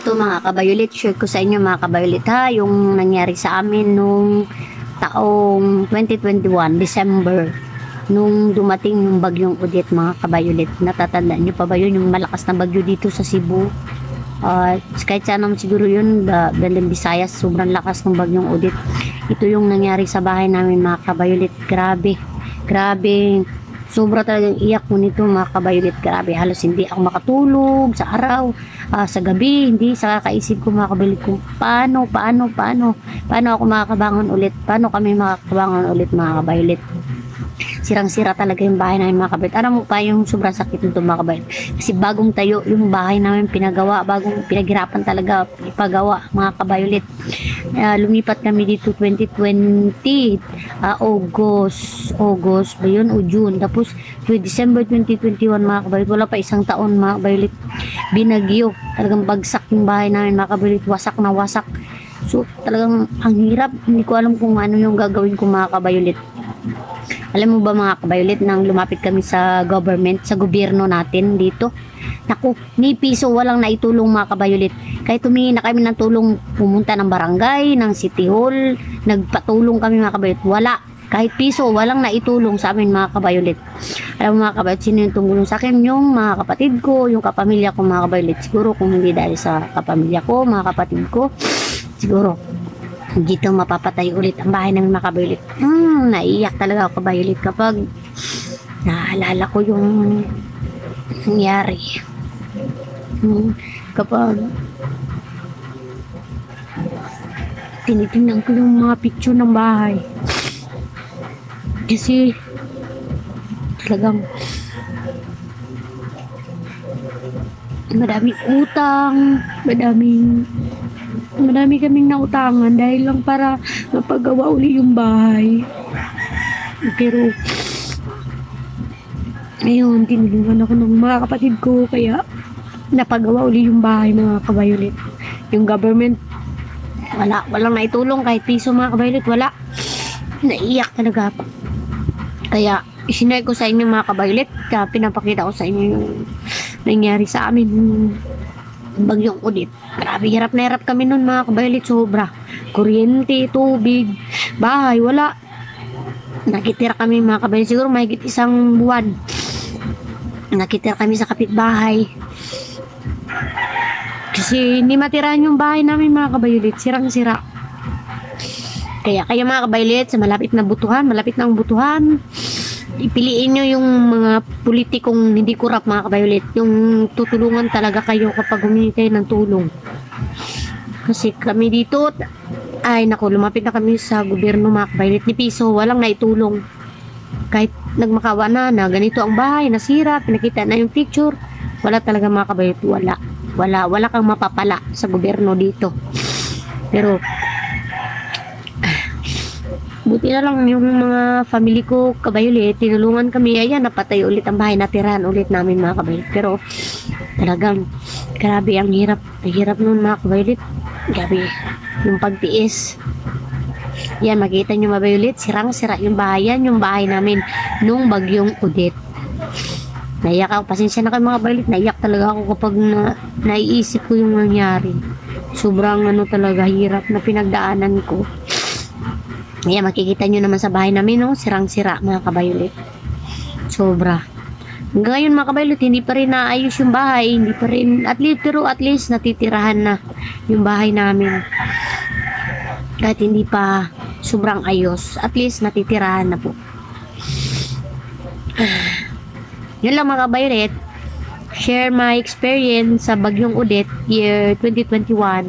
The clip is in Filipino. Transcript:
Ito mga kabayolit, share ko sa inyo mga kabayolit ha, yung nangyari sa amin nung taong 2021, December, nung dumating yung bagyong Odette mga kabayolit. Natatandaan nyo pa ba yun, yung malakas na bagyo dito sa Cebu? Kahit saan naman siguro yun, Bandang Visayas, sobrang lakas ng bagyong Odette. Ito yung nangyari sa bahay namin mga kabayolit. Grabe, grabe. Sobra talagang iyak ko nito mga kabayolit. Grabe, halos hindi ako makatulog sa araw, sa gabi, hindi sa kakaisip ko mga kabayolit kung paano ako makakabangon ulit, paano kami makakabangon ulit mga kabayolit. Sirang-sira talaga yung bahay namin mga kabayolit. Alam mo pa yung sobrang sakit nito mga kabayolit, kasi bagong tayo yung bahay namin, bagong pinaghirapan talaga ipagawa mga kabayolit. Lumipat kami dito 2020, August ba yun o June, tapos December 2021 mga kabayolit, wala pa isang taon mga kabayolit, binagyo, talagang bagsak yung bahay namin mga kabayolit, wasak na wasak. So talagang ang hirap, hindi ko alam kung ano yung gagawin ko mga kabayolit. Alam mo ba mga kabayolit, nang lumapit kami sa government, sa gobyerno natin dito, naku, ni piso walang naitulong mga kabayolit. Kahit humingi na kami ng tulong, pumunta ng barangay, ng city hall, nagpatulong kami mga kabayolit, wala. Kahit piso, walang naitulong sa amin mga kabayolit. Alam mo mga kabayolit, sino yung tumulong sa akin? Yung mga kapatid ko, yung kapamilya ko mga kabayolit. Siguro kung hindi dahil sa kapamilya ko, mga kapatid ko, siguro dito mapapatay ulit ang bahay ng mga kabayolit. Naiiyak talaga ako kabayolit kapag naalala ko yung nangyari. Kapag tinitingnan ko yung mga picture ng bahay, kasi talagang madaming utang, madami kaming nautangan dahil lang para mapagawa uli yung bahay. Pero ngayon tinulungan ako ng mga kapatid ko, kaya napagawa uli yung bahay mga kabayolit. Yung government, walang naitulong kahit piso mga kabayolit, wala. Naiiyak talaga ako. Kaya isinay ko sa inyo mga kabayolit, pinapakita ko sa inyo yung nangyari sa amin bagyong Odette. Grabe, hirap na hirap kami nun mga kabayolit, sobra. Kuryente, tubig, bahay, wala. Nakitira kami mga kabayolit, siguro mahigit isang buwan. Nakitira kami sa kapitbahay. Kasi hindi matirahan yung bahay namin mga kabayolit, sirang-sira. Kaya mga kabayolit, sa malapit na ang butuhan, ipiliin nyo yung mga politikong hindi kurap mga kabayolit, yung tutulungan talaga kayo kapag humingi kayo ng tulong. Kasi kami dito, ay naku, lumapit na kami sa gobyerno mga kabayolit, ni piso walang naitulong. Kahit nagmakawa na ganito ang bahay, nasira, pinakita na yung picture, wala talaga mga kabayolit, wala kang mapapala sa gobyerno dito. Pero buti na lang yung mga family ko kabayolit, tinulungan kami, ayan, napatay ulit ang bahay, natirahan ulit namin mga kabayolit. Pero talagang grabe, ang hirap nun mga kabayolit. Grabe yung pagtiis. Yan, makita nyo mga kabayolit, sirang-sira yung bahay. Yan yung bahay namin nung bagyong Odette. Naiyak ako, pasensya na kayo mga kabayolit, naiyak talaga ako kapag naiisip ko yung nangyari. Sobrang talaga hirap na pinagdaanan ko. Ayan, makikita nyo naman sa bahay namin, no? Sirang-sira mga kabayolit. Sobra. Ngayon mga kabayolit, hindi pa rin naayos yung bahay. Hindi pa rin, pero at least natitirahan na yung bahay namin. Kahit hindi pa sobrang ayos, at least natitirahan na po. Yun lang mga kabayolit. Share my experience sa bagyong Odette year 2021.